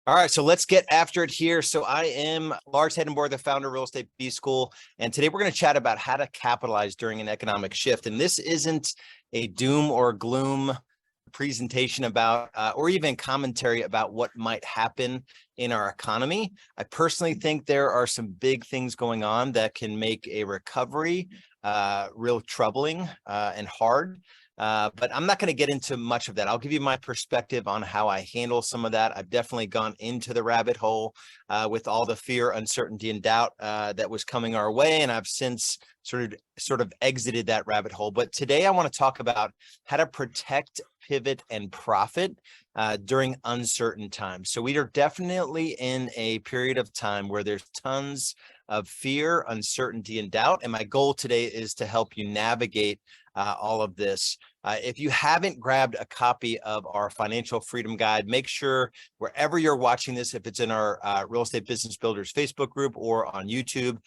All right, so let's get after it here. So I am Lars Hedenborg, the founder of Real Estate B School, and today we're going to chat about how to capitalize during an economic shift. And this isn't a doom or gloom presentation about, or even commentary about what might happen in our economy. I personally think there are some big things going on that can make a recovery real troubling and hard. But I'm not going to get into much of that. I'll give you my perspective on how I handle some of that. I've definitely gone into the rabbit hole with all the fear, uncertainty, and doubt that was coming our way, and I've since sort of exited that rabbit hole. But today I want to talk about how to protect, pivot, and profit during uncertain times. So we are definitely in a period of time where there's tons of fear, uncertainty, and doubt. And my goal today is to help you navigate all of this. If you haven't grabbed a copy of our Financial Freedom Guide, make sure wherever you're watching this, if it's in our Real Estate Business Builders Facebook group or on YouTube,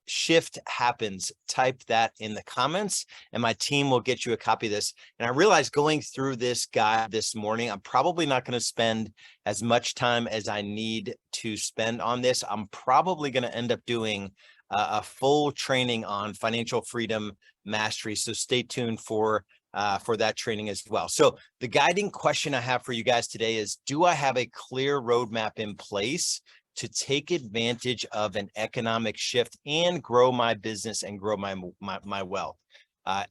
shift happens, type that in the comments and my team will get you a copy of this. And I realized going through this guide this morning, I'm probably not going to spend as much time as I need to spend on this. I'm probably going to end up doing a full training on financial freedom mastery. So stay tuned for that training as well. So the guiding question I have for you guys today is, do I have a clear roadmap in place to take advantage of an economic shift and grow my business and grow my wealth?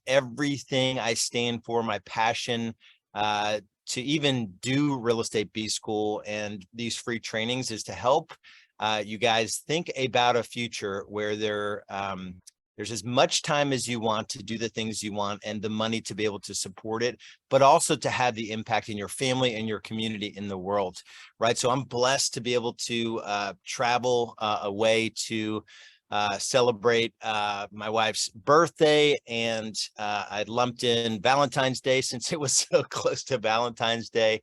Everything I stand for, my passion to even do Real Estate B School and these free trainings is to help you guys think about a future where there's as much time as you want to do the things you want and the money to be able to support it, but also to have the impact in your family and your community in the world, right? So I'm blessed to be able to travel away to celebrate my wife's birthday, and I lumped in Valentine's Day since it was so close to Valentine's Day.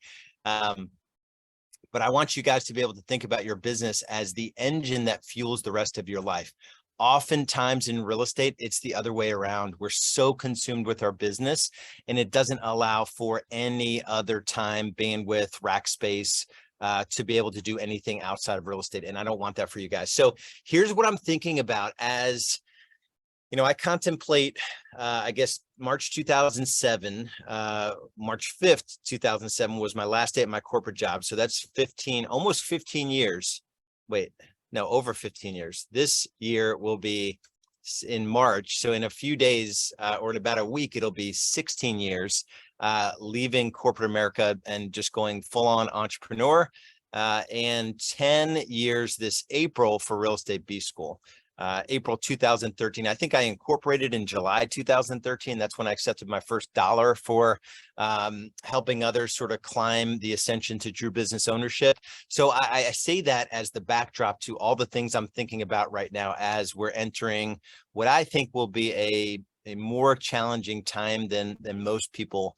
But I want you guys to be able to think about your business as the engine that fuels the rest of your life. Oftentimes in real estate, it's the other way around. We're so consumed with our business and it doesn't allow for any other time, bandwidth, rack space to be able to do anything outside of real estate. And I don't want that for you guys. So here's what I'm thinking about as, you know, I contemplate, I guess, March 2007, March 5th, 2007 was my last day at my corporate job. So that's almost 15 years. Wait. No, over 15 years. This year will be in March. So in a few days or in about a week, it'll be 16 years leaving corporate America and just going full on entrepreneur, and 10 years this April for Real Estate B School. April 2013. I think I incorporated in July 2013. That's when I accepted my first dollar for helping others sort of climb the ascension to true business ownership. So I say that as the backdrop to all the things I'm thinking about right now as we're entering what I think will be a more challenging time than most people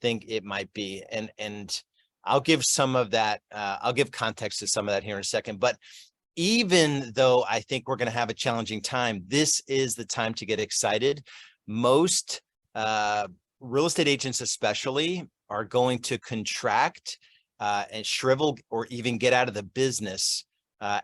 think it might be. And I'll give some of that, I'll give context to some of that here in a second. But even though I think we're going to have a challenging time, this is the time to get excited. Most real estate agents especially are going to contract and shrivel or even get out of the business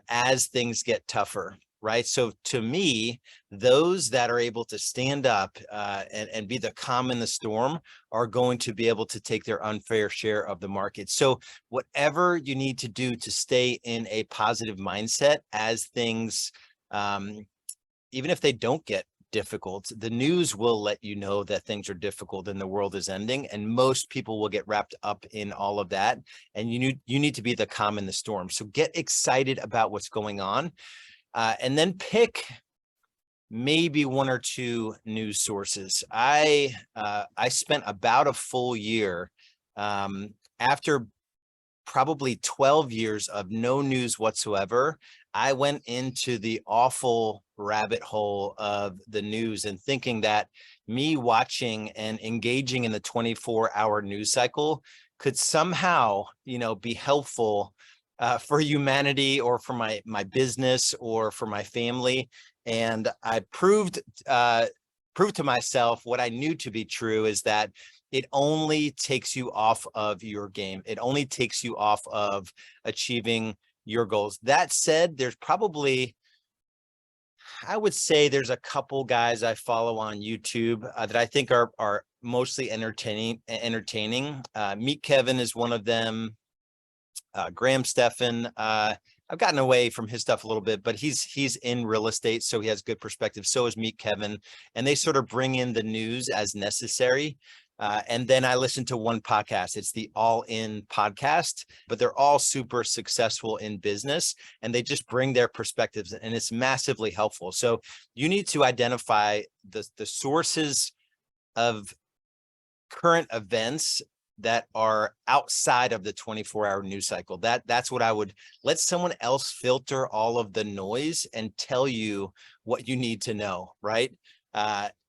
as things get tougher, right? So to me, those that are able to stand up and be the calm in the storm are going to be able to take their unfair share of the market. So whatever you need to do to stay in a positive mindset as things, even if they don't get difficult, the news will let you know that things are difficult and the world is ending, and most people will get wrapped up in all of that. And you need to be the calm in the storm. So get excited about what's going on. And then pick maybe one or two news sources. I spent about a full year after probably 12 years of no news whatsoever. I went into the awful rabbit hole of the news and thinking that me watching and engaging in the 24-hour news cycle could somehow, you know, be helpful for humanity or for my business or for my family. And I proved to myself what I knew to be true, is that it only takes you off of your game. It only takes you off of achieving your goals. That said, there's probably, I would say there's a couple guys I follow on YouTube that I think are mostly entertaining. Meet Kevin is one of them. Graham Stephan. I've gotten away from his stuff a little bit, but he's in real estate, so he has good perspective. So is Meet Kevin, and they sort of bring in the news as necessary. And then I listen to one podcast. It's the All In podcast, but they're all super successful in business, and they just bring their perspectives, and it's massively helpful. So you need to identify the sources of current events that are outside of the 24-hour news cycle. That's what I would let someone else filter all of the noise and tell you what you need to know, right?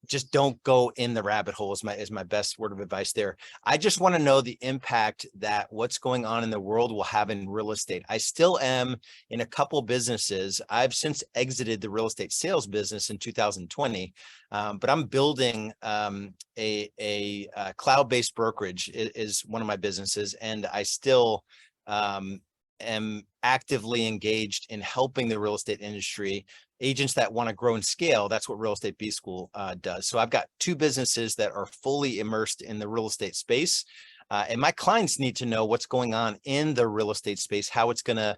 Just don't go in the rabbit hole is my best word of advice there. I just want to know the impact that what's going on in the world will have in real estate. I still am in a couple businesses. I've since exited the real estate sales business in 2020, but I'm building a cloud-based brokerage is one of my businesses, and I still am actively engaged in helping the real estate industry, agents that want to grow and scale. That's what Real Estate B School does. So I've got two businesses that are fully immersed in the real estate space. And my clients need to know what's going on in the real estate space, how it's going to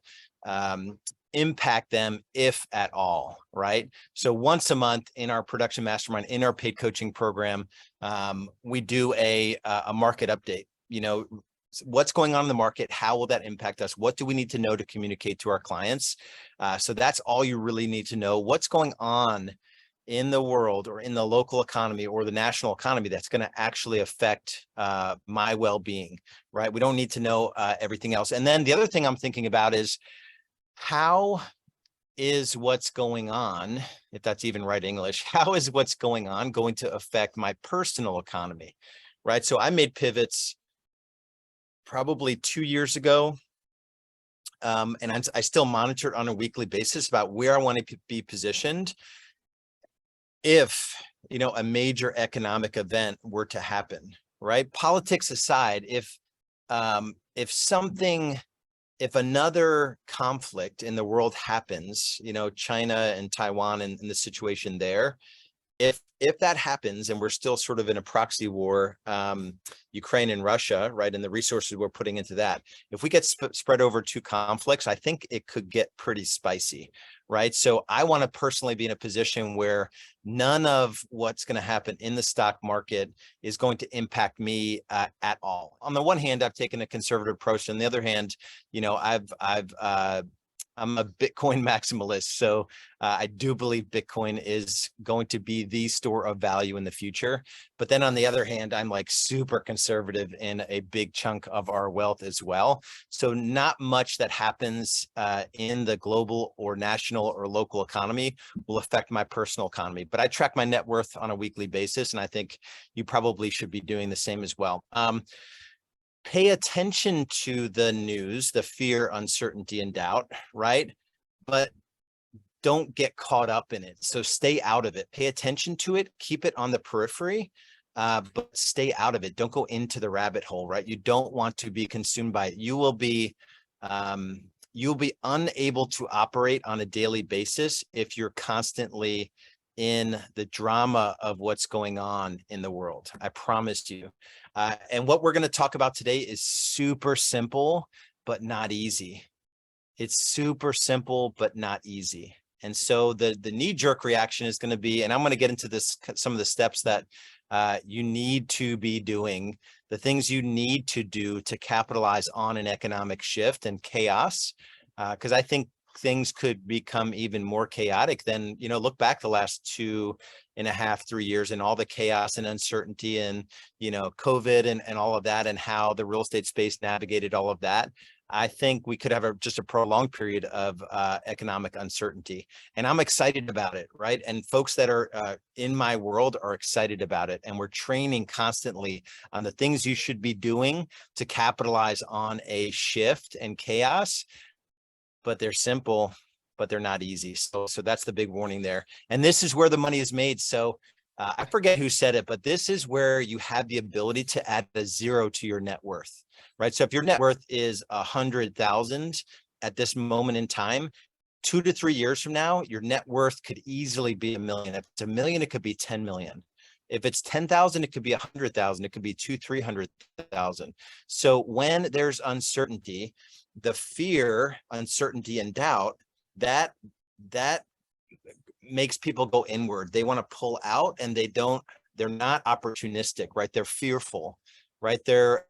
impact them, if at all, right? So once a month in our production mastermind, in our paid coaching program, we do a market update. You know, what's going on in the market, how will that impact us, what do we need to know to communicate to our clients? So that's all you really need to know. What's going on in the world or in the local economy or the national economy that's going to actually affect my well-being, right? We don't need to know everything else. And then the other thing I'm thinking about is, how is what's going on, if that's even right English, how is what's going on going to affect my personal economy, right? So I made pivots probably 2 years ago. And I still monitor it on a weekly basis about where I want to be positioned if, you know, a major economic event were to happen, right? Politics aside, if another conflict in the world happens, you know, China and Taiwan and the situation there, if that happens and we're still sort of in a proxy war, Ukraine and Russia, right, and the resources we're putting into that, if we get spread over two conflicts, I think it could get pretty spicy, right? So I want to personally be in a position where none of what's going to happen in the stock market is going to impact me at all. On the one hand, I've taken a conservative approach. On the other hand, you know, I'm a Bitcoin maximalist, so I do believe Bitcoin is going to be the store of value in the future. But then on the other hand, I'm like super conservative in a big chunk of our wealth as well. So not much that happens in the global or national or local economy will affect my personal economy. But I track my net worth on a weekly basis, and I think you probably should be doing the same as well. Pay attention to the news, the fear, uncertainty, and doubt, right? But don't get caught up in it. So stay out of it. Pay attention to it. Keep it on the periphery, but stay out of it. Don't go into the rabbit hole, right? You don't want to be consumed by it. You'll be unable to operate on a daily basis if you're constantly in the drama of what's going on in the world. I promise you. And what we're going to talk about today is super simple, but not easy. It's super simple, but not easy. And so the knee-jerk reaction is going to be, and I'm going to get into this, some of the steps that you need to be doing, the things you need to do to capitalize on an economic shift and chaos, because I think things could become even more chaotic than, you know, look back the last 2.5, 3 years and all the chaos and uncertainty and, you know, COVID and all of that, and how the real estate space navigated all of that. I think we could have just a prolonged period of economic uncertainty, and I'm excited about it, right? And folks that are in my world are excited about it, and we're training constantly on the things you should be doing to capitalize on a shift and chaos. But they're simple, but they're not easy. So that's the big warning there. And this is where the money is made. So I forget who said it, but this is where you have the ability to add a zero to your net worth, right? So if your net worth is 100,000 at this moment in time, 2 to 3 years from now, your net worth could easily be $1 million. If it's $1 million, it could be 10 million. If it's 10,000, it could be 100,000. It could be 300,000. So when there's uncertainty, the fear, uncertainty, and doubt, that makes people go inward. They want to pull out, and they're not opportunistic, right? They're fearful, right? They're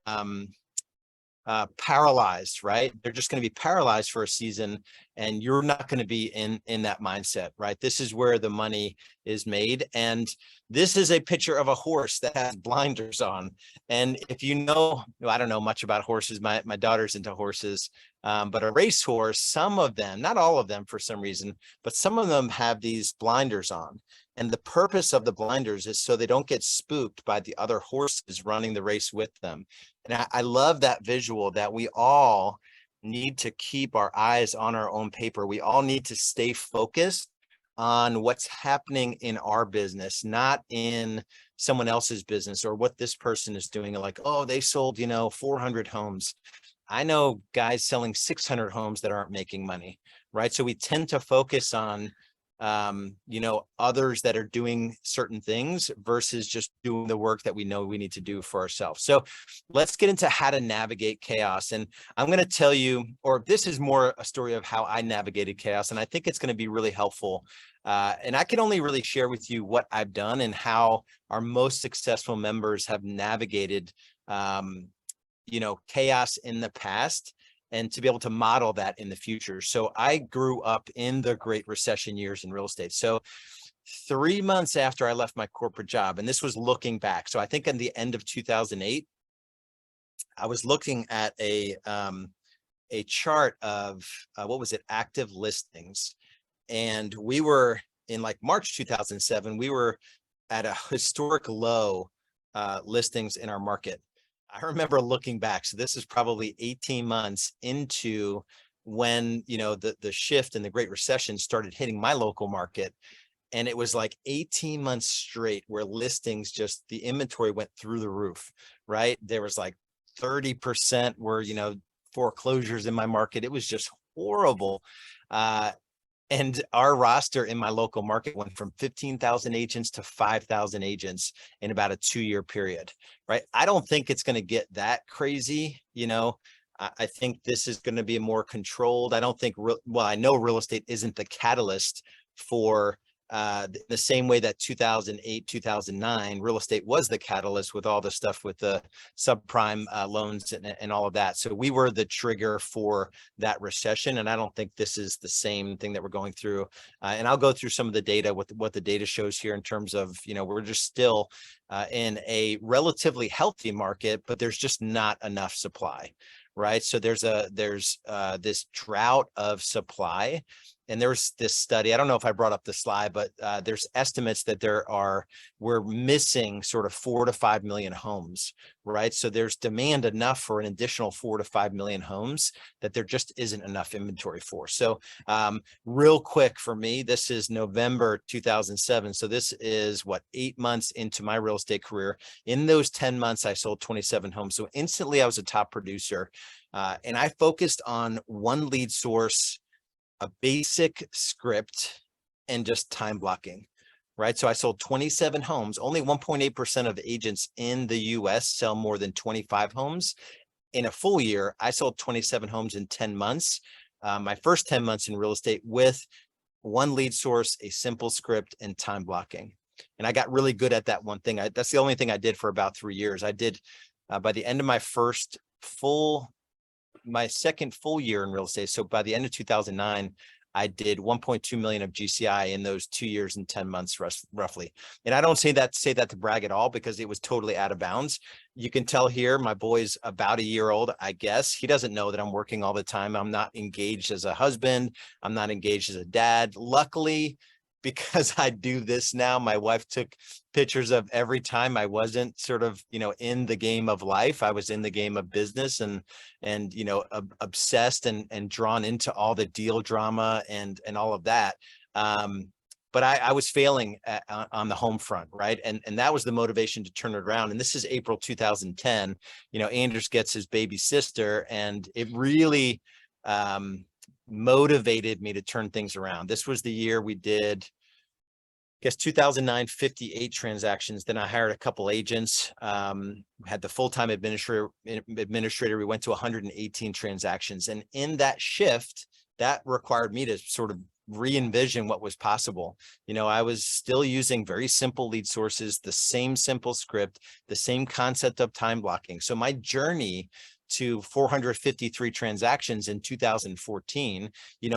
paralyzed, right? They're just going to be paralyzed for a season, and you're not going to be in that mindset, right? This is where the money is made. And this is a picture of a horse that has blinders on. And if you know, I don't know much about horses. My daughter's into horses, but a racehorse, some of them, not all of them for some reason, but some of them have these blinders on. And the purpose of the blinders is so they don't get spooked by the other horses running the race with them. And I love that visual, that we all need to keep our eyes on our own paper. We all need to stay focused on what's happening in our business, not in someone else's business or what this person is doing. Like, oh, they sold, 400 homes. I know guys selling 600 homes that aren't making money, right? So we tend to focus on others that are doing certain things versus just doing the work that we know we need to do for ourselves. So let's get into how to navigate chaos. And I'm going to tell you, or this is more a story of how I navigated chaos. And I think it's going to be really helpful. And I can only really share with you what I've done and how our most successful members have navigated, chaos in the past, and to be able to model that in the future. So I grew up in the Great Recession years in real estate. So 3 months after I left my corporate job, and this was looking back. So I think in the end of 2008, I was looking at a chart of, active listings. And we were in like March 2007, we were at a historic low listings in our market. I remember looking back. So this is probably 18 months into when, the shift and the Great Recession started hitting my local market. And it was like 18 months straight where listings, just the inventory went through the roof, right? There was like 30% were, foreclosures in my market. It was just horrible. And our roster in my local market went from 15,000 agents to 5,000 agents in about a 2-year period, right? I don't think it's going to get that crazy. I think this is going to be more controlled. I don't think, I know real estate isn't the catalyst for the same way that 2008, 2009, real estate was the catalyst with all the stuff with the subprime loans and all of that. So we were the trigger for that recession. And I don't think this is the same thing that we're going through. And I'll go through some of the data, what the data shows here in terms of, we're just still in a relatively healthy market, but there's just not enough supply, right? So there's this drought of supply. And there's this study, I don't know if I brought up the slide, but there's estimates that we're missing sort of 4 to 5 million homes, right? So there's demand enough for an additional 4 to 5 million homes that there just isn't enough inventory for. So real quick for me, this is November 2007. So this is 8 months into my real estate career. In those 10 months, I sold 27 homes. So instantly I was a top producer, and I focused on one lead source, a basic script, and just time blocking, right? So I sold 27 homes. Only 1.8% of agents in the US sell more than 25 homes. In a full year, I sold 27 homes in 10 months. My first 10 months in real estate with one lead source, a simple script, and time blocking. And I got really good at that one thing. That's the only thing I did for about 3 years. I did, by the end of my second full year in real estate. So by the end of 2009, I did 1.2 million of GCI in those 2 years and 10 months roughly. And I don't say that to brag at all, because it was totally out of bounds. You can tell here, my boy's about a year old, I guess. He doesn't know that I'm working all the time. I'm not engaged as a husband. I'm not engaged as a dad. Luckily, because I do this now, my wife took pictures of every time I wasn't sort of, in the game of life. I was in the game of business and obsessed and drawn into all the deal drama and all of that. but I was failing on the home front, right? And that was the motivation to turn it around. And this is April 2010. Anders gets his baby sister, and it really motivated me to turn things around. This was the year we did, I guess 2009, 58 transactions. Then I hired a couple agents, had the full-time administrator. We went to 118 transactions. And in that shift, that required me to sort of re-envision what was possible. I was still using very simple lead sources, the same simple script, the same concept of time blocking. So my journey to 453 transactions in 2014,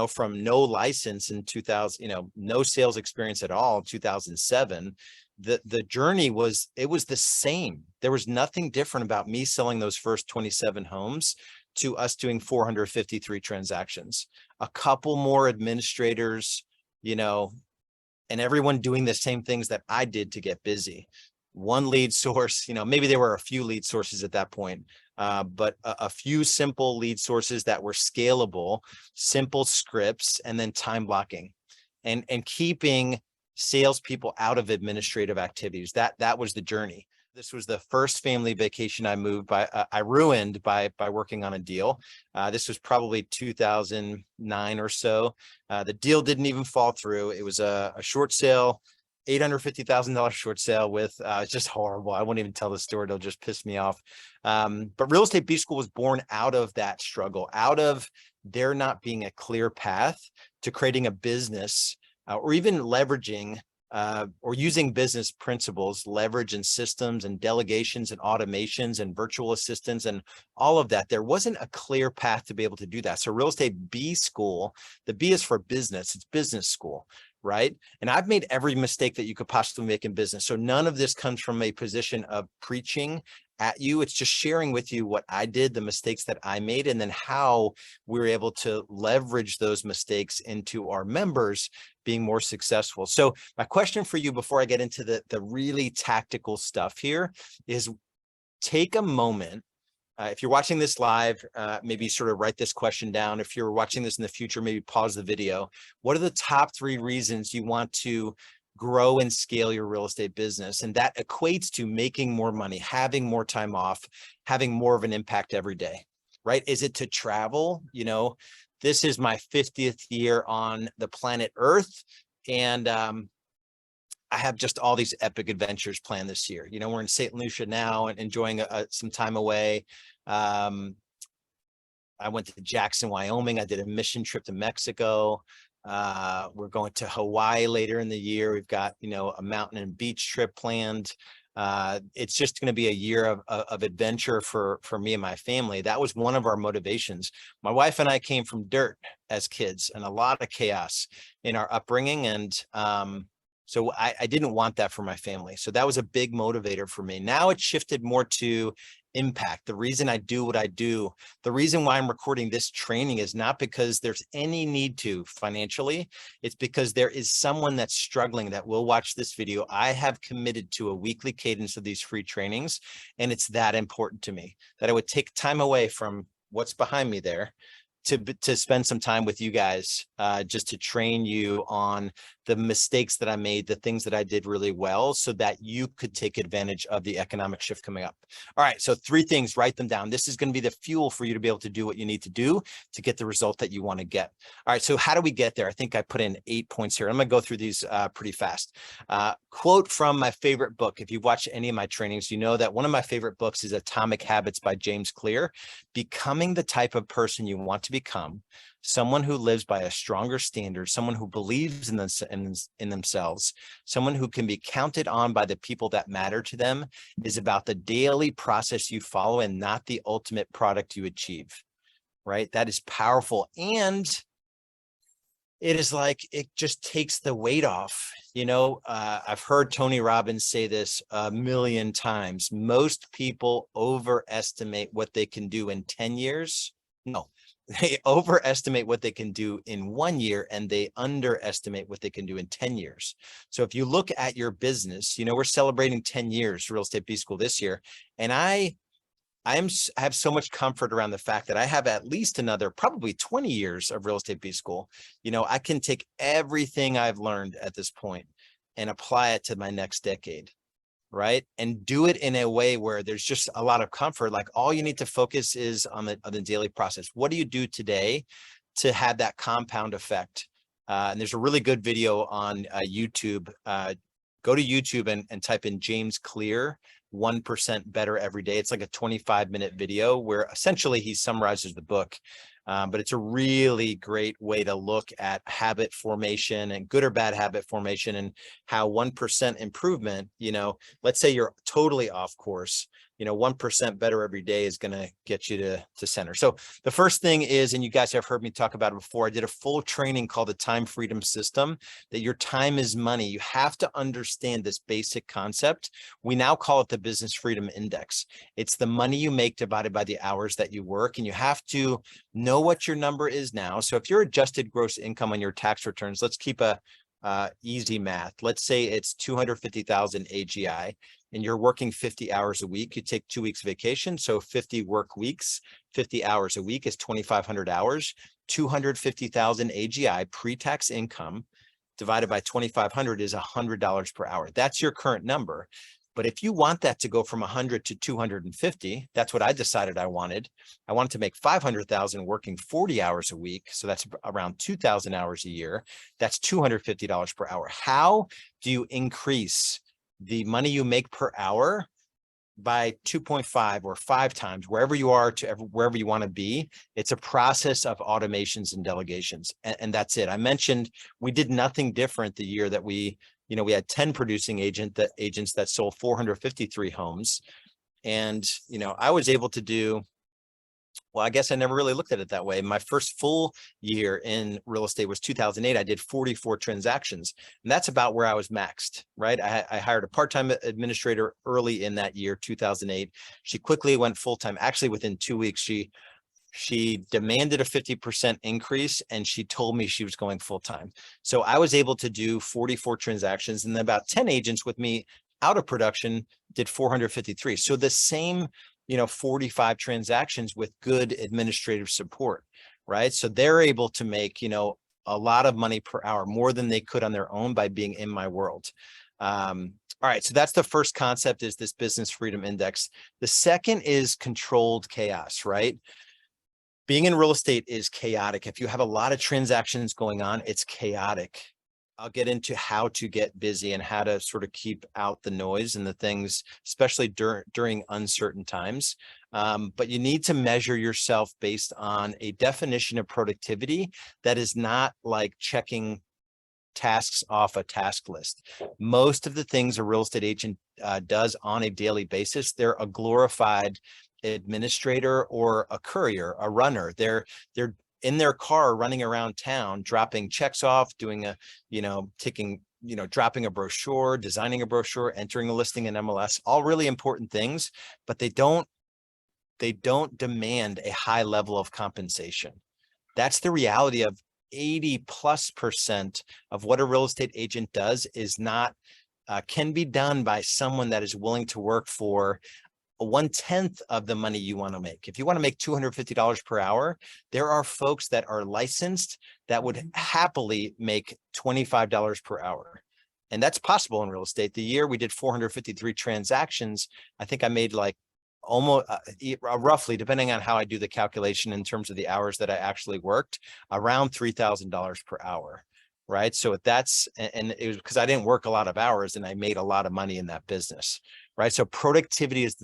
from no license in 2000, no sales experience at all in 2007, the journey was the same. There was nothing different about me selling those first 27 homes to us doing 453 transactions. A couple more administrators, and everyone doing the same things that I did to get busy. One lead source, maybe there were a few lead sources at that point, but a few simple lead sources that were scalable, simple scripts, and then time blocking, and keeping salespeople out of administrative activities. That was the journey. This was the first family vacation I ruined by working on a deal. This was probably 2009 or so. The deal didn't even fall through. It was a short sale, $850,000 short sale with, it's just horrible. I won't even tell the story. It'll just piss me off. But Real Estate B School was born out of that struggle, out of there not being a clear path to creating a business, or even leveraging or using business principles, leverage and systems and delegations and automations and virtual assistants and all of that. There wasn't a clear path to be able to do that. So Real Estate B School, the B is for business, it's business school, right? And I've made every mistake that you could possibly make in business. So none of this comes from a position of preaching at you. It's just sharing with you what I did, the mistakes that I made, and then how we were able to leverage those mistakes into our members being more successful. So my question for you before I get into the really tactical stuff here is, take a moment. If you're watching this live, maybe sort of write this question down. If you're watching this in the future, maybe pause the video. What are the top 3 reasons you want to grow and scale your real estate business? And that equates to making more money, having more time off, having more of an impact every day, right? Is it to travel? This is my 50th year on the planet Earth. And I have just all these epic adventures planned this year. We're in St. Lucia now and enjoying some time away. I went to Jackson, Wyoming. I did a mission trip to Mexico. We're going to Hawaii later in the year. We've got, a mountain and beach trip planned. It's just going to be a year of adventure for me and my family. That was one of our motivations. My wife and I came from dirt as kids and a lot of chaos in our upbringing. And so I didn't want that for my family. So that was a big motivator for me. Now it's shifted more to impact. The reason I do what I do, the reason why I'm recording this training is not because there's any need to financially. It's because there is someone that's struggling that will watch this video. I have committed to a weekly cadence of these free trainings, and it's that important to me that I would take time away from what's behind me there to spend some time with you guys, just to train you on the mistakes that I made, the things that I did really well, so that you could take advantage of the economic shift coming up. All right, so 3 things, write them down. This is going to be the fuel for you to be able to do what you need to do to get the result that you want to get. All right, so how do we get there? I think I put in 8 points here. I'm going to go through these pretty fast. Quote from my favorite book. If you've watched any of my trainings, you know that one of my favorite books is Atomic Habits by James Clear. Becoming the type of person you want to become, someone who lives by a stronger standard, someone who believes in themselves, someone who can be counted on by the people that matter to them, is about the daily process you follow and not the ultimate product you achieve, right? That is powerful. And it is like, it just takes the weight off. I've heard Tony Robbins say this a million times. Most people overestimate what they can do in 10 years. No, they overestimate what they can do in 1 year, and they underestimate what they can do in 10 years. So if you look at your business, we're celebrating 10 years, Real Estate B School this year. And I I have so much comfort around the fact that I have at least another probably 20 years of real estate B school. I can take everything I've learned at this point and apply it to my next decade, right? And do it in a way where there's just a lot of comfort. Like all you need to focus is on the daily process. What do you do today to have that compound effect? And there's a really good video on YouTube. Go to YouTube and type in James Clear 1% better every day. It's like a 25-minute video where essentially he summarizes the book. But it's a really great way to look at habit formation and good or bad habit formation, and how 1% improvement, let's say you're totally off course, 1% better every day is going to get you to center. So the first thing is, and you guys have heard me talk about it before, I did a full training called the time freedom system, that your time is money. You have to understand this basic concept. We now call it the business freedom index. It's the money you make divided by the hours that you work. And you have to know what your number is now. So if your adjusted gross income on your tax returns, let's keep a easy math. Let's say it's 250,000 AGI and you're working 50 hours a week. You take 2 weeks vacation. So 50 work weeks, 50 hours a week is 2,500 hours, 250,000 AGI pre-tax income divided by 2,500 is $100 per hour. That's your current number. But if you want that to go from 100 to 250, that's what I decided I wanted. I wanted to make 500,000 working 40 hours a week. So that's around 2,000 hours a year. That's $250 per hour. How do you increase the money you make per hour by 2.5 or 5 times, wherever you are to wherever you want to be? It's a process of automations and delegations. And that's it. I mentioned we did nothing different the year that we had 10 producing agents that sold 453 homes. And, I was able to do, well, I guess I never really looked at it that way. My first full year in real estate was 2008. I did 44 transactions, and that's about where I was maxed, right? I hired a part-time administrator early in that year, 2008. She quickly went full-time. Actually, within 2 weeks, she demanded a 50% increase, and she told me she was going full-time. So I was able to do 44 transactions, and then about 10 agents with me out of production did 453. So the same, 45 transactions with good administrative support, right? So they're able to make, a lot of money per hour, more than they could on their own by being in my world. All right, so that's the first concept, is this business freedom index. The second is controlled chaos, right? Being in real estate is chaotic. If you have a lot of transactions going on, it's chaotic. I'll get into how to get busy and how to sort of keep out the noise and the things, especially during uncertain times. But you need to measure yourself based on a definition of productivity that is not like checking tasks off a task list. Most of the things a real estate agent does on a daily basis, they're a glorified administrator or a courier, a runner. They're in their car running around town, dropping checks off, doing dropping a brochure, designing a brochure, entering a listing in MLS, all really important things, but they don't demand a high level of compensation. That's the reality of 80+% of what a real estate agent does is not, can be done by someone that is willing to work for 1/10 of the money you want to make. If you want to make $250 per hour, there are folks that are licensed that would happily make $25 per hour. And that's possible in real estate. The year we did 453 transactions, I think I made like almost roughly, depending on how I do the calculation in terms of the hours that I actually worked, around $3,000 per hour. Right. So that's, and it was because I didn't work a lot of hours and I made a lot of money in that business. Right. So productivity is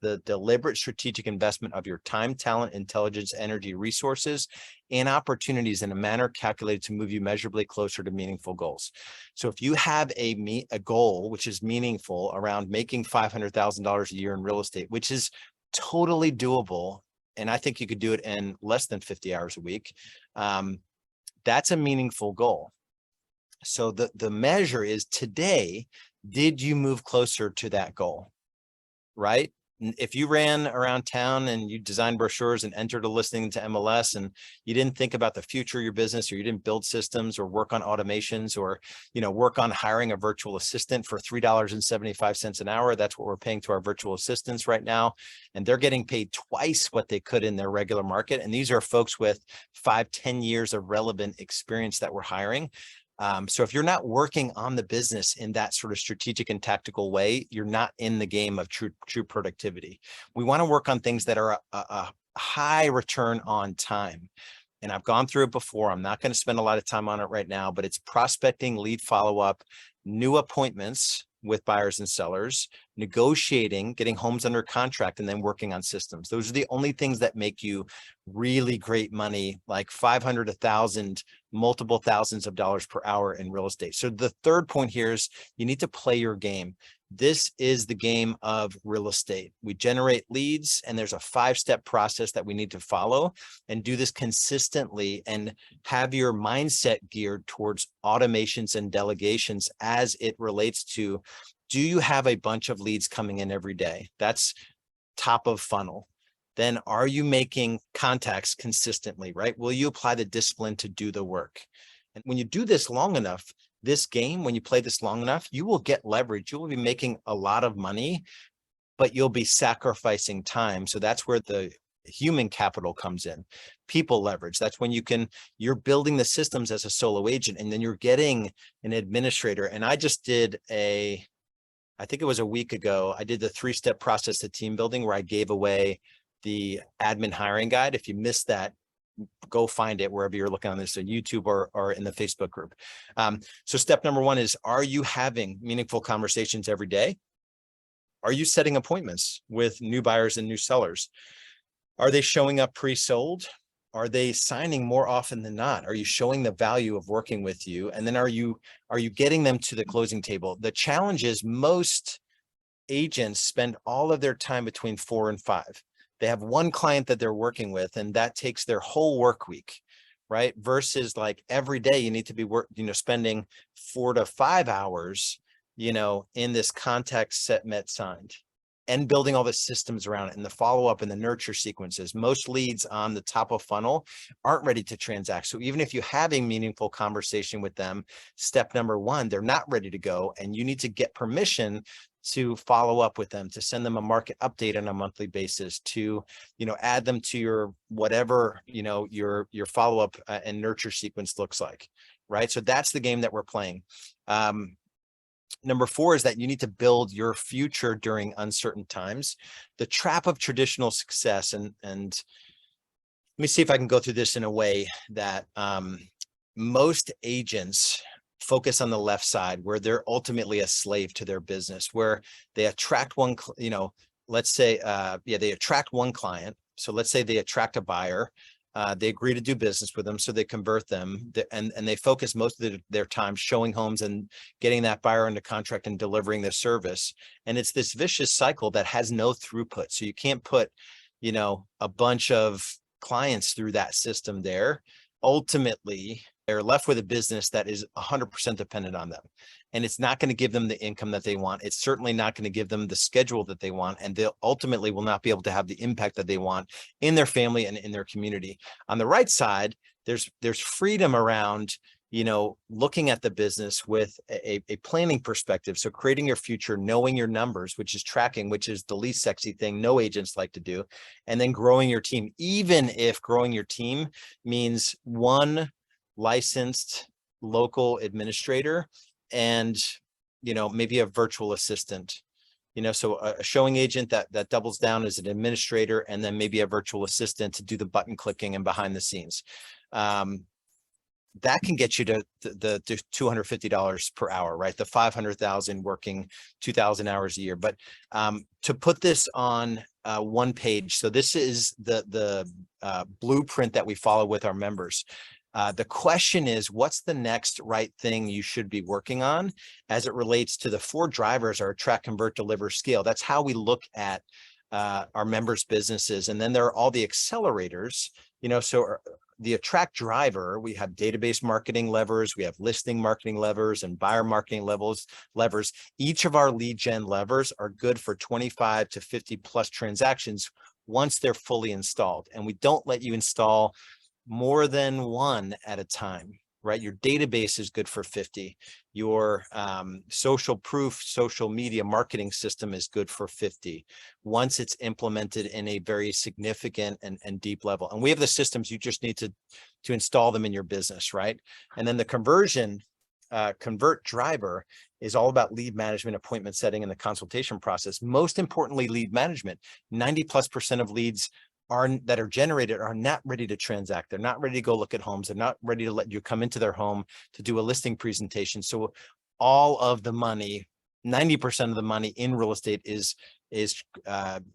the deliberate strategic investment of your time, talent, intelligence, energy, resources, and opportunities in a manner calculated to move you measurably closer to meaningful goals. So if you have a goal, which is meaningful, around making $500,000 a year in real estate, which is totally doable, and I think you could do it in less than 50 hours a week, that's a meaningful goal. So the measure is today, did you move closer to that goal? Right If you ran around town and you designed brochures and entered a listing to MLS and you didn't think about the future of your business, or you didn't build systems or work on automations, or, work on hiring a virtual assistant for $3.75 an hour, that's what we're paying to our virtual assistants right now. And they're getting paid twice what they could in their regular market. And these are folks with 5-10 years of relevant experience that we're hiring. So if you're not working on the business in that sort of strategic and tactical way, you're not in the game of true productivity. We want to work on things that are a high return on time. And I've gone through it before. I'm not going to spend a lot of time on it right now, but it's prospecting, lead follow-up, new appointments with buyers and sellers, negotiating, getting homes under contract, and then working on systems. Those are the only things that make you really great money, like 500, 1,000, multiple thousands of dollars per hour in real estate. So the third point here is you need to play your game. This is the game of real estate. We generate leads, and there's a 5-step process that we need to follow, and do this consistently and have your mindset geared towards automations and delegations as it relates to, do you have a bunch of leads coming in every day? That's top of funnel. Then are you making contacts consistently, right? Will you apply the discipline to do the work? And when you do this long enough, this game, when you play this long enough, you will get leverage. You will be making a lot of money, but you'll be sacrificing time. So that's where the human capital comes in. People leverage. That's when you're building the systems as a solo agent, and then you're getting an administrator. And I just did I think it was a week ago, I did the 3-step process to team building, where I gave away the admin hiring guide. If you missed that, go find it wherever you're looking on this, on YouTube or in the Facebook group. So step number 1 is, are you having meaningful conversations every day? Are you setting appointments with new buyers and new sellers? Are they showing up pre-sold? Are they signing more often than not? Are you showing the value of working with you? And then are you getting them to the closing table? The challenge is most agents spend all of their time between 4 and 5. They have one client that they're working with, and that takes their whole work week, right? Versus like every day you need to be spending 4 to 5 hours, in this contact set, met, signed, and building all the systems around it and the follow-up and the nurture sequences. Most leads on the top of funnel aren't ready to transact. So even if you have a meaningful conversation with them, step number 1, they're not ready to go, and you need to get permission to follow up with them, to send them a market update on a monthly basis, to, add them to your whatever, your follow-up and nurture sequence looks like, right? So that's the game that we're playing. Number 4 is that you need to build your future during uncertain times. The trap of traditional success, and let me see if I can go through this in a way that most agents focus on the left side, where they're ultimately a slave to their business, where they attract one, let's say, they attract one client. So let's say they attract a buyer. They agree to do business with them, so they convert them, and they focus most of their time showing homes and getting that buyer under contract and delivering the service. And it's this vicious cycle that has no throughput. So you can't put, a bunch of clients through that system there. Ultimately, they're left with a business that is 100% dependent on them. And it's not going to give them the income that they want. It's certainly not going to give them the schedule that they want. And they ultimately will not be able to have the impact that they want in their family and in their community. On the right side, there's freedom around, looking at the business with a planning perspective. So creating your future, knowing your numbers, which is tracking, which is the least sexy thing no agents like to do. And then growing your team, even if growing your team means one licensed local administrator and maybe a virtual assistant, so a showing agent that doubles down as an administrator, and then maybe a virtual assistant to do the button clicking and behind the scenes. That can get you to the $250 per hour, right? The 500,000 working 2,000 hours a year. But to put this on one page, so this is the blueprint that we follow with our members. The question is, what's the next right thing you should be working on as it relates to the 4 drivers: are attract, convert, deliver, scale. That's how we look at our members' businesses. And then there are all the accelerators, so the attract driver, we have database marketing levers, we have listing marketing levers and buyer marketing levers. Each of our lead gen levers are good for 25 to 50 plus transactions once they're fully installed. And we don't let you install more than one at a time, right? Your database is good for 50. Your social proof, social media marketing system is good for 50 once it's implemented in a very significant and deep level. And we have the systems, you just need to install them in your business, right? And then the convert driver is all about lead management, appointment setting, and the consultation process. Most importantly, lead management. 90+% of leads that are generated are not ready to transact. They're not ready to go look at homes. They're not ready to let you come into their home to do a listing presentation. So all of the money, 90% of the money in real estate is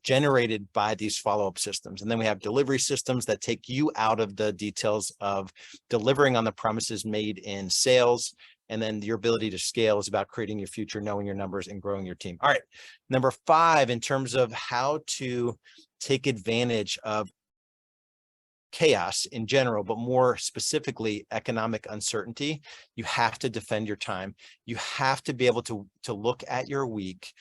generated by these follow-up systems. And then we have delivery systems that take you out of the details of delivering on the promises made in sales. And then your ability to scale is about creating your future, knowing your numbers, and growing your team. All right, number 5, in terms of how to take advantage of chaos in general, but more specifically economic uncertainty, you have to defend your time. You have to be able to look at your week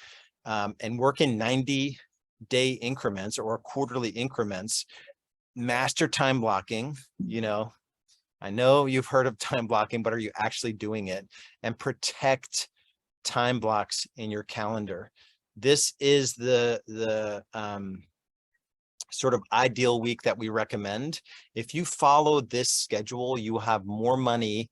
and work in 90-day increments or quarterly increments. Master time blocking. I know you've heard of time blocking, but are you actually doing it? And protect time blocks in your calendar. This is the sort of ideal week that we recommend. If you follow this schedule, you will have more money.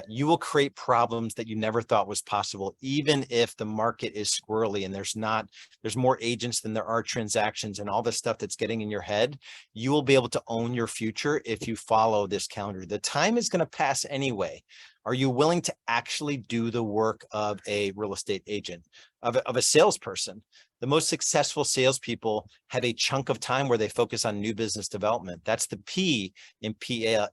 You will create problems that you never thought was possible, even if the market is squirrely and there's more agents than there are transactions and all the stuff that's getting in your head. You will be able to own your future if you follow this calendar. The time is going to pass anyway. Are you willing to actually do the work of a real estate agent, of a salesperson? The most successful salespeople have a chunk of time where they focus on new business development. That's the P in PLANS,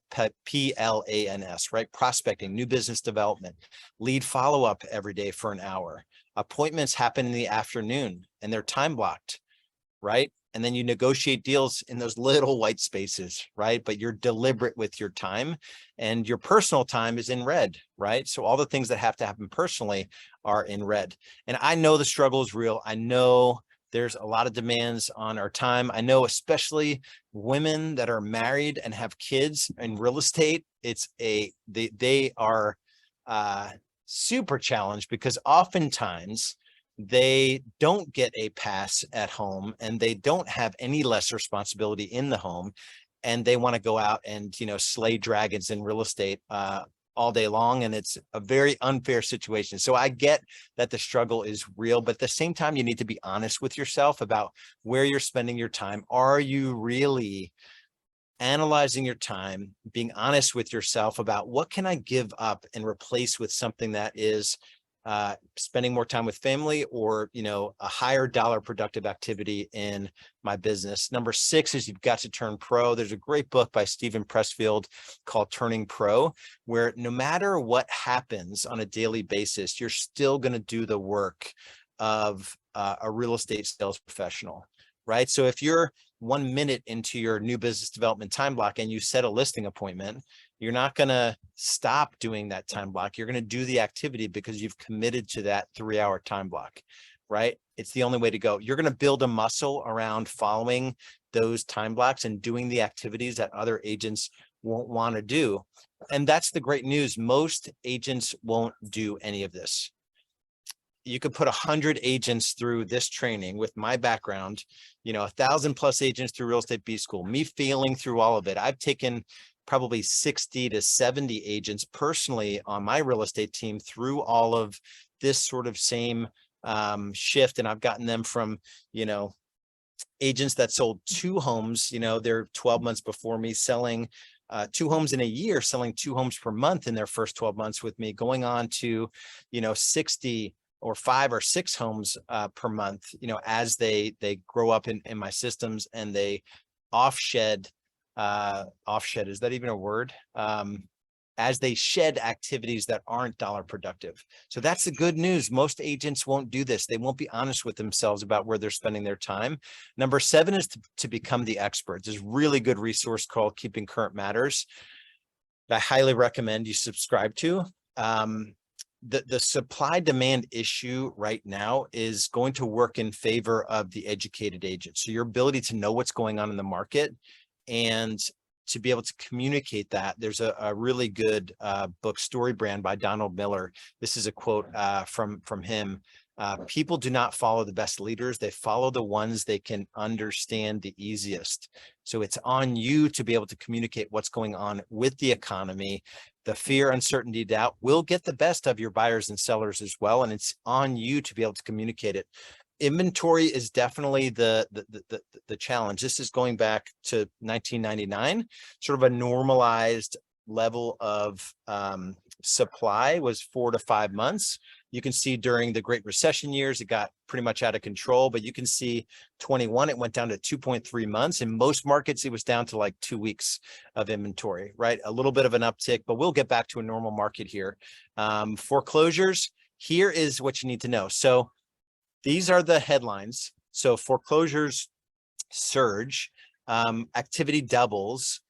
right? Prospecting, new business development, lead follow-up every day for an hour. Appointments happen in the afternoon and they're time blocked, right? And then you negotiate deals in those little white spaces, right? But you're deliberate with your time, and your personal time is in red, right? So all the things that have to happen personally are in red. And I know the struggle is real. I know there's a lot of demands on our time. I know especially women that are married and have kids in real estate, they are super challenged because oftentimes they don't get a pass at home and they don't have any less responsibility in the home, and they want to go out and slay dragons in real estate all day long, and it's a very unfair situation. So I get that the struggle is real, but at the same time you need to be honest with yourself about where you're spending your time. Are you really analyzing your time, being honest with yourself about what can I give up and replace with something that is spending more time with family, or a higher dollar productive activity in my business? Number 6 is you've got to turn pro. There's a great book by Stephen Pressfield called Turning Pro, where no matter what happens on a daily basis, you're still going to do the work of a real estate sales professional, right? So if you're 1 minute into your new business development time block and you set a listing appointment, you're not going to stop doing that time block. You're going to do the activity because you've committed to that 3-hour time block, right? It's the only way to go. You're going to build a muscle around following those time blocks and doing the activities that other agents won't want to do. And that's the great news. Most agents won't do any of this. You could put 100 agents through this training with my background, 1,000+ agents through Real Estate B School, me failing through all of it. I've taken probably 60 to 70 agents personally on my real estate team through all of this sort of same shift. And I've gotten them from, agents that sold 2 homes, they're 12 months before me, selling 2 homes in a year, selling 2 homes per month in their first 12 months with me, going on to, 60 or 5 or 6 homes per month, as they grow up in my systems and they offshed, is that even a word? as they shed activities that aren't dollar productive. So that's the good news. Most agents won't do this. They won't be honest with themselves about where they're spending their time. Number 7 is to become the expert. There's a really good resource called Keeping Current Matters that I highly recommend you subscribe to. The supply demand issue right now is going to work in favor of the educated agent. So your ability to know what's going on in the market and to be able to communicate that. There's a really good book, Story Brand by Donald Miller. This is a quote from him. People do not follow the best leaders. They follow the ones they can understand the easiest. So it's on you to be able to communicate what's going on with the economy. The fear, uncertainty, doubt will get the best of your buyers and sellers as well. And it's on you to be able to communicate it. Inventory is definitely the challenge. This is going back to 1999, sort of a normalized level of supply was 4 to 5 months. You can see during the Great Recession years, it got pretty much out of control, but you can see 21, it went down to 2.3 months. In most markets, it was down to like 2 weeks of inventory, right? A little bit of an uptick, but we'll get back to a normal market here. Foreclosures, here is what you need to know. So these are the headlines. So foreclosures surge, activity doubles.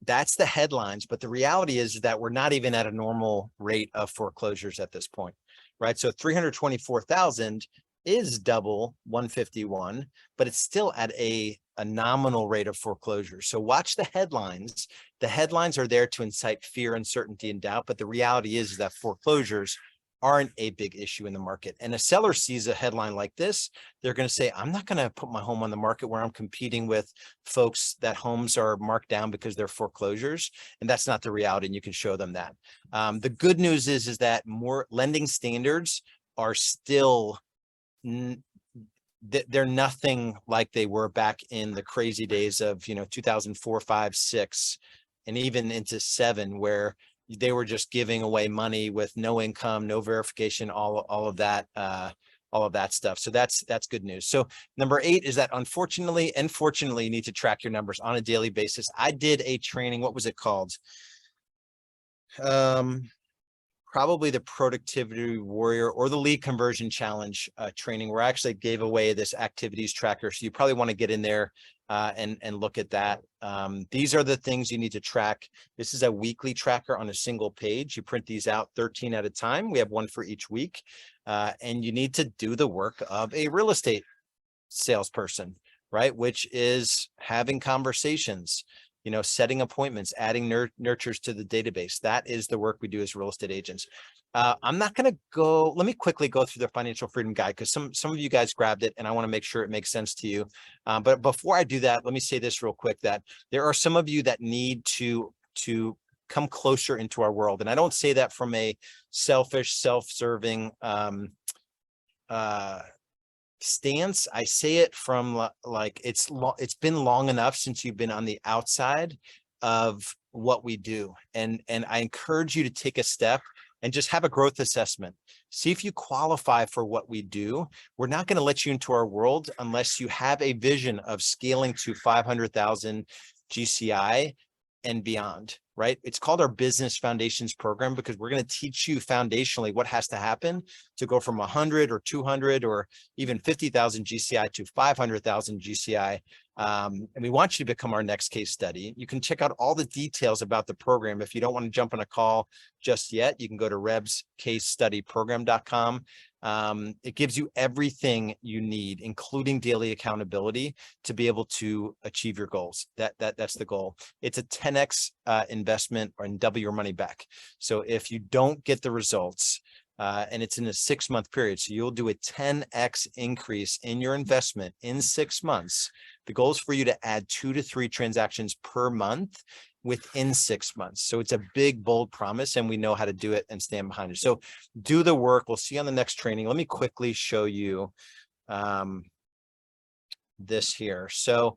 That's the headlines, but the reality is that we're not even at a normal rate of foreclosures at this point, right? So 324,000 is double 151, but it's still at a nominal rate of foreclosure. So watch the headlines. The headlines are there to incite fear, uncertainty, and doubt, but the reality is that foreclosures aren't a big issue in the market. And a seller sees a headline like this, they're going to say, I'm not going to put my home on the market where I'm competing with folks that homes are marked down because they're foreclosures. And that's not the reality. And you can show them that. The good news is that more lending standards are still, they're nothing like they were back in the crazy days of, 2004, 5, 6, and even into 7, where they were just giving away money with no income, no verification, all of that stuff. So that's good news. So number 8 is that unfortunately and fortunately, you need to track your numbers on a daily basis. I did a training. What was it called? Probably the Productivity Warrior or the Lead Conversion Challenge training, where I actually gave away this activities tracker. So you probably want to get in there and look at that. These are the things you need to track. This is a weekly tracker on a single page. You print these out 13 at a time. We have one for each week. And you need to do the work of a real estate salesperson, right? Which is having conversations, setting appointments, adding nurtures to the database. That is the work we do as real estate agents. I'm not going to go, let me quickly go through the Financial Freedom Guide, because some of you guys grabbed it and I want to make sure it makes sense to you. But before I do that, let me say this real quick, that there are some of you that need to come closer into our world. And I don't say that from a selfish, self-serving stance. I say it from like, it's been long enough since you've been on the outside of what we do. And I encourage you to take a step and just have a growth assessment. See if you qualify for what we do. We're not going to let you into our world unless you have a vision of scaling to 500,000 GCI and beyond, right? It's called our Business Foundations program, because we're going to teach you foundationally what has to happen to go from 100 or 200 or even 50,000 GCI to 500,000 GCI. And we want you to become our next case study. You can check out all the details about the program. If you don't want to jump on a call just yet, you can go to rebscasestudyprogram.com. It gives you everything you need, including daily accountability, to be able to achieve your goals. That's the goal. It's a 10x investment and double your money back. So if you don't get the results, and it's in a 6-month period, so you'll do a 10x increase in your investment in 6 months. The goal is for you to add 2 to 3 transactions per month within 6 months. So it's a big, bold promise, and we know how to do it and stand behind it. So do the work. We'll see you on the next training. Let me quickly show you this here. So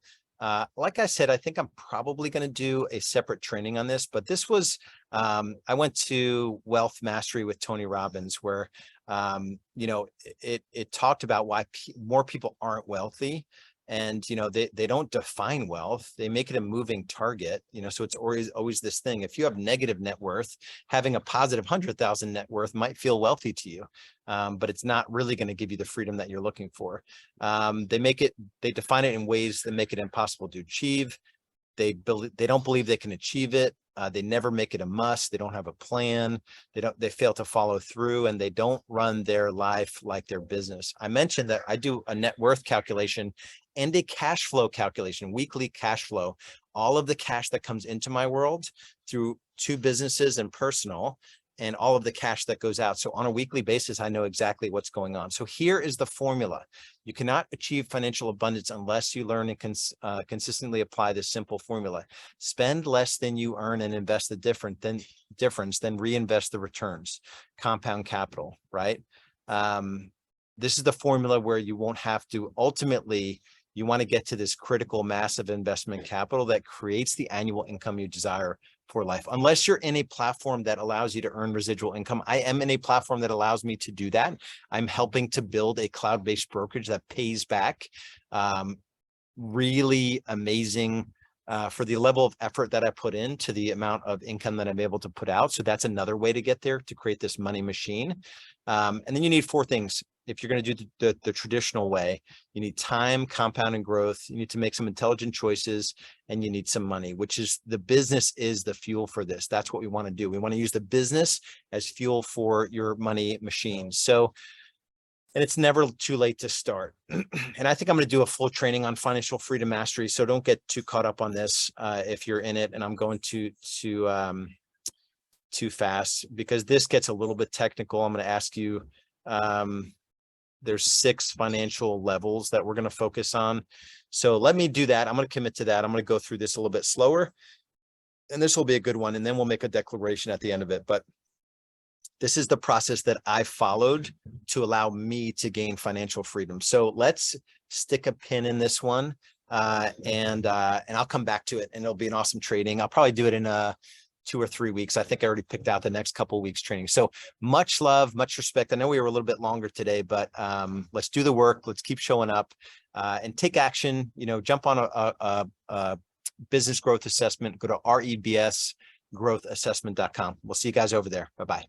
like I said, I think I'm probably going to do a separate training on this, but this was, I went to Wealth Mastery with Tony Robbins, where, it talked about why more people aren't wealthy. And, they don't define wealth. They make it a moving target, so it's always this thing. If you have negative net worth, having a positive 100,000 net worth might feel wealthy to you. But it's not really going to give you the freedom that you're looking for. They define it in ways that make it impossible to achieve. They don't believe they can achieve it. They never make it a must. They don't have a plan. They fail to follow through, and they don't run their life like their business. I mentioned that I do a net worth calculation and a cash flow calculation, weekly cash flow, all of the cash that comes into my world through 2 businesses and personal, and all of the cash that goes out. So on a weekly basis, I know exactly what's going on. So here is the formula. You cannot achieve financial abundance unless you learn and consistently apply this simple formula. Spend less than you earn and invest the difference, then reinvest the returns. Compound capital, right? This is the formula where you won't have to ultimately, you want to get to this critical mass of investment capital that creates the annual income you desire for life. Unless you're in a platform that allows you to earn residual income. I am in a platform that allows me to do that. I'm helping to build a cloud-based brokerage that pays back really amazing for the level of effort that I put into the amount of income that I'm able to put out. So that's another way to get there, to create this money machine. And then you need 4 things. If you're going to do the traditional way, you need time, compounding growth, you need to make some intelligent choices, and you need some money, which is the business is the fuel for this. That's what we want to do. We want to use the business as fuel for your money machine. So, and it's never too late to start. And I think I'm going to do a full training on financial freedom mastery. So don't get too caught up on this if you're in it. And I'm going too fast because this gets a little bit technical. I'm going to ask you, there's 6 financial levels that we're going to focus on. So let me do that. I'm going to commit to that. I'm going to go through this a little bit slower, and this will be a good one. And then we'll make a declaration at the end of it. But this is the process that I followed to allow me to gain financial freedom. So let's stick a pin in this one, and I'll come back to it, and it'll be an awesome training. I'll probably do it in 2 or 3 weeks. I think I already picked out the next couple of weeks training. So much love, much respect. I know we were a little bit longer today, but let's do the work. Let's keep showing up and take action. Jump on a business growth assessment. Go to rebsgrowthassessment.com. We'll see you guys over there. Bye-bye.